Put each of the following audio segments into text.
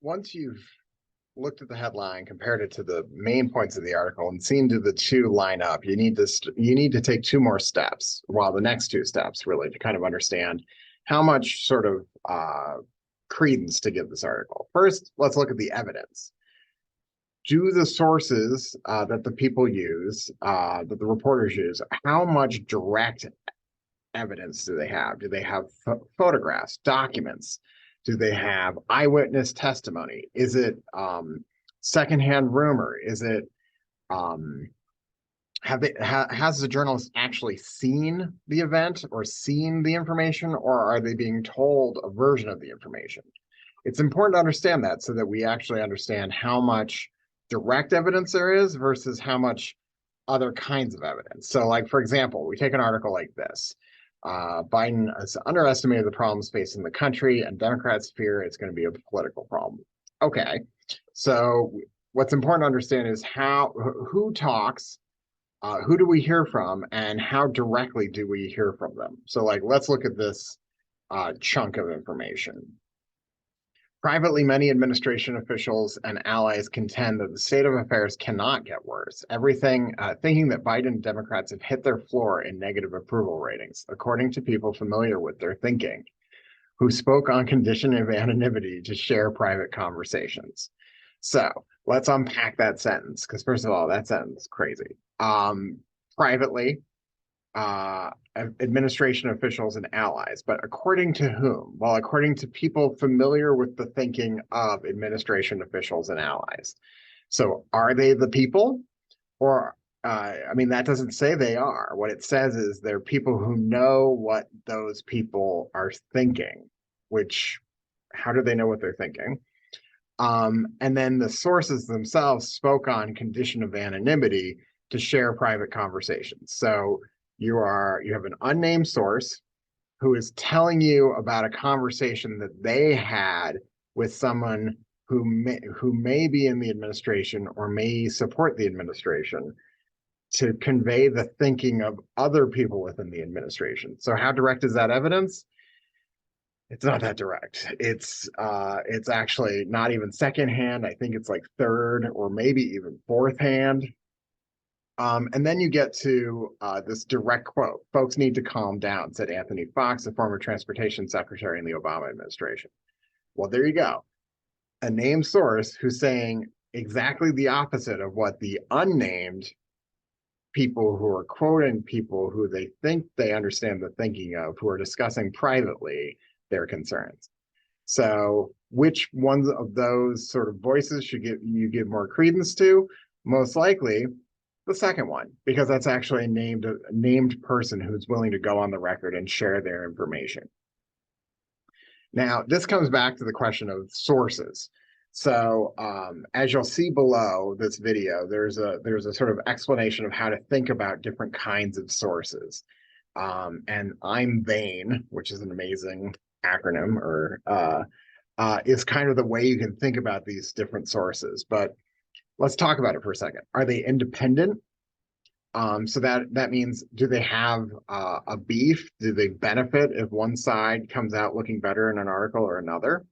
once you've looked at the headline, compared it to the main points of the article, and seen do the two line up, you need to take two more steps. Well, the next two steps really to kind of understand how much sort of credence to give this article. First, let's look at the evidence. Do the sources that the people use, that the reporters use, how much direct evidence do they have? Do they have photographs, documents? Do they have eyewitness testimony? Is it secondhand rumor? Is it has the journalist actually seen the event or seen the information, or are they being told a version of the information? It's important to understand that so that we actually understand how much direct evidence there is versus how much other kinds of evidence. So, like, for example, we take an article like this. Biden has underestimated the problems facing the country, and Democrats fear it's going to be a political problem. Okay, so what's important to understand is who talks, who do we hear from, and how directly do we hear from them? So, like, let's look at this chunk of information. Privately, many administration officials and allies contend that the state of affairs cannot get worse. Thinking that Biden Democrats have hit their floor in negative approval ratings, according to people familiar with their thinking, who spoke on condition of anonymity to share private conversations. So let's unpack that sentence, because first of all, that sentence is crazy. Privately, administration officials and allies, but according to whom? Well, according to people familiar with the thinking of administration officials and allies. So are they the people? Or, I mean, that doesn't say they are. What it says is they're people who know what those people are thinking, which, how do they know what they're thinking? And then the sources themselves spoke on condition of anonymity to share private conversations. So you have an unnamed source who is telling you about a conversation that they had with someone who may be in the administration or may support the administration to convey the thinking of other people within the administration. So how direct is that evidence? It's not that direct. It's actually not even secondhand. I think it's like third or maybe even fourth hand. And then you get to this direct quote. Folks need to calm down, said Anthony Fox, a former transportation secretary in the Obama administration. Well, there you go. A named source who's saying exactly the opposite of what the unnamed people who are quoting people who they think they understand the thinking of, who are discussing privately their concerns. So which ones of those sort of voices should you give more credence to? Most likely the second one, because that's actually a named person who's willing to go on the record and share their information. Now, this comes back to the question of sources. So as you'll see below this video, there's a sort of explanation of how to think about different kinds of sources. And I'm vain, which is an amazing acronym, or is kind of the way you can think about these different sources. But let's talk about it for a second. Are they independent? So that means, do they have a beef? Do they benefit if one side comes out looking better in an article or another?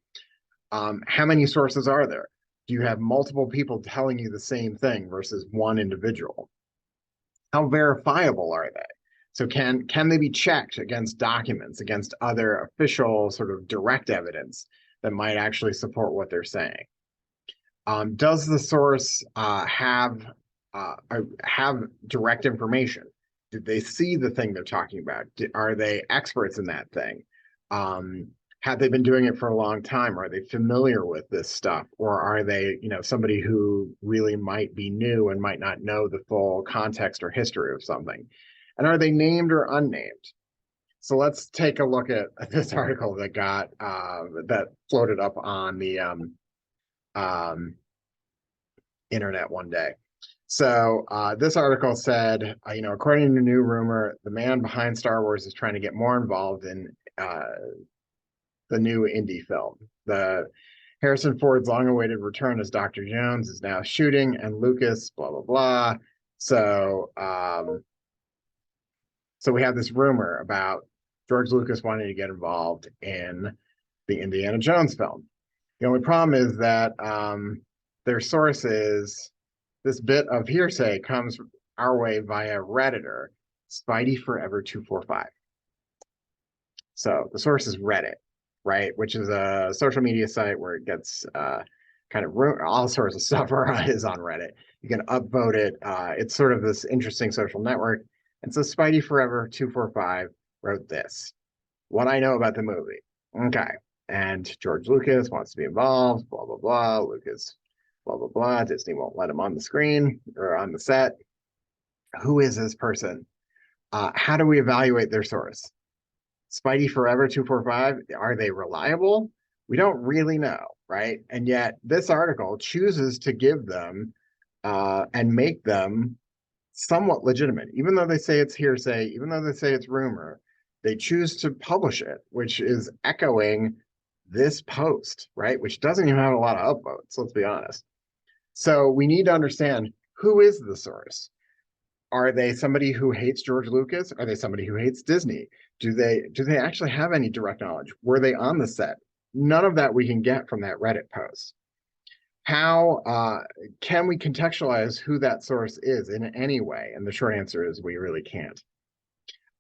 How many sources are there? Do you have multiple people telling you the same thing versus one individual? How verifiable are they? So can they be checked against documents, against other official sort of direct evidence that might actually support what they're saying? Does the source have direct information? Did they see the thing they're talking about? Are they experts in that thing? Have they been doing it for a long time? Are they familiar with this stuff? Or are they, somebody who really might be new and might not know the full context or history of something? And are they named or unnamed? So let's take a look at this article that that floated up on the internet one day. So this article said, according to new rumor, the man behind Star Wars is trying to get more involved in the new indie film. The Harrison Ford's long-awaited return as Dr. Jones is now shooting, and Lucas, blah, blah, blah. So, so we have this rumor about George Lucas wanting to get involved in the Indiana Jones film. The only problem is that their source is this bit of hearsay comes our way via Redditor, Spidey Forever 245. So the source is Reddit, right? Which is a social media site where it gets kind of all sorts of stuff is on Reddit. You can upvote it. It's sort of this interesting social network. And so Spidey Forever 245 wrote this. What I know about the movie. Okay. And George Lucas wants to be involved, blah, blah, blah. Lucas, blah, blah, blah. Disney won't let him on the screen or on the set. Who is this person? How do we evaluate their source? Spidey Forever 245, are they reliable? We don't really know, right? And yet this article chooses to give them and make them somewhat legitimate, even though they say it's hearsay, even though they say it's rumor, they choose to publish it, which is echoing this post, right? Which doesn't even have a lot of upvotes, let's be honest. So we need to understand, who is the source? Are they somebody who hates George Lucas? Are they somebody who hates Disney? Do they actually have any direct knowledge? Were they on the set? None of that we can get from that Reddit post. How can we contextualize who that source is in any way? And the short answer is we really can't.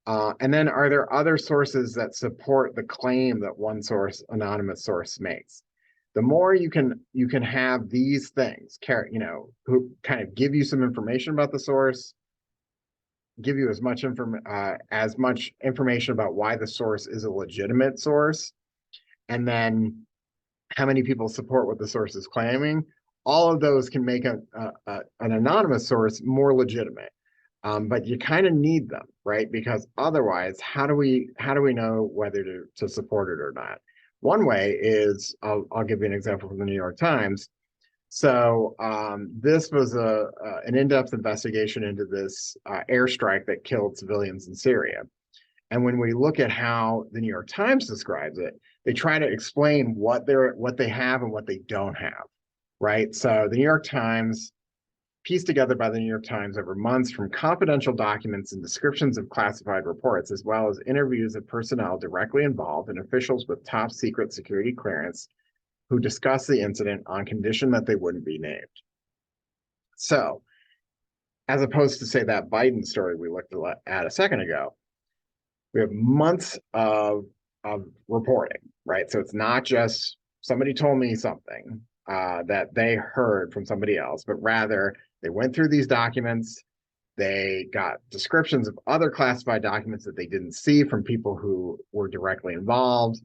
And then are there other sources that support the claim that one source, anonymous source, makes? The more you can have these things, who kind of give you some information about the source, give you as much information about why the source is a legitimate source, and then how many people support what the source is claiming. All of those can make an anonymous source more legitimate. But you kind of need them, right? Because otherwise, how do we know whether to support it or not? One way is, I'll give you an example from the New York Times. So this was an in-depth investigation into this airstrike that killed civilians in Syria. And when we look at how the New York Times describes it, they try to explain what they have and what they don't have, right? So the New York Times, pieced together by the New York Times over months from confidential documents and descriptions of classified reports, as well as interviews of personnel directly involved and officials with top secret security clearance who discussed the incident on condition that they wouldn't be named. So, as opposed to, say, that Biden story we looked at a second ago, we have months of reporting, right? So it's not just somebody told me something that they heard from somebody else, but rather they went through these documents, they got descriptions of other classified documents that they didn't see from people who were directly involved,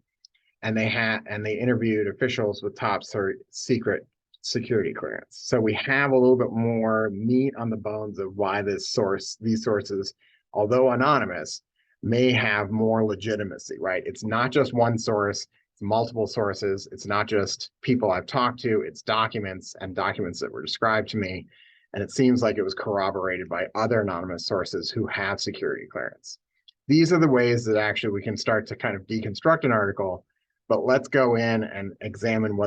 and they interviewed officials with top secret security clearance. So we have a little bit more meat on the bones of why these sources, although anonymous, may have more legitimacy, right? It's not just one source, it's multiple sources. It's not just people I've talked to, it's documents and documents that were described to me. And it seems like it was corroborated by other anonymous sources who have security clearance. These are the ways that actually we can start to kind of deconstruct an article, but let's go in and examine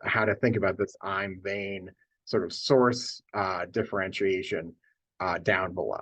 how to think about this I'm vain sort of source differentiation down below.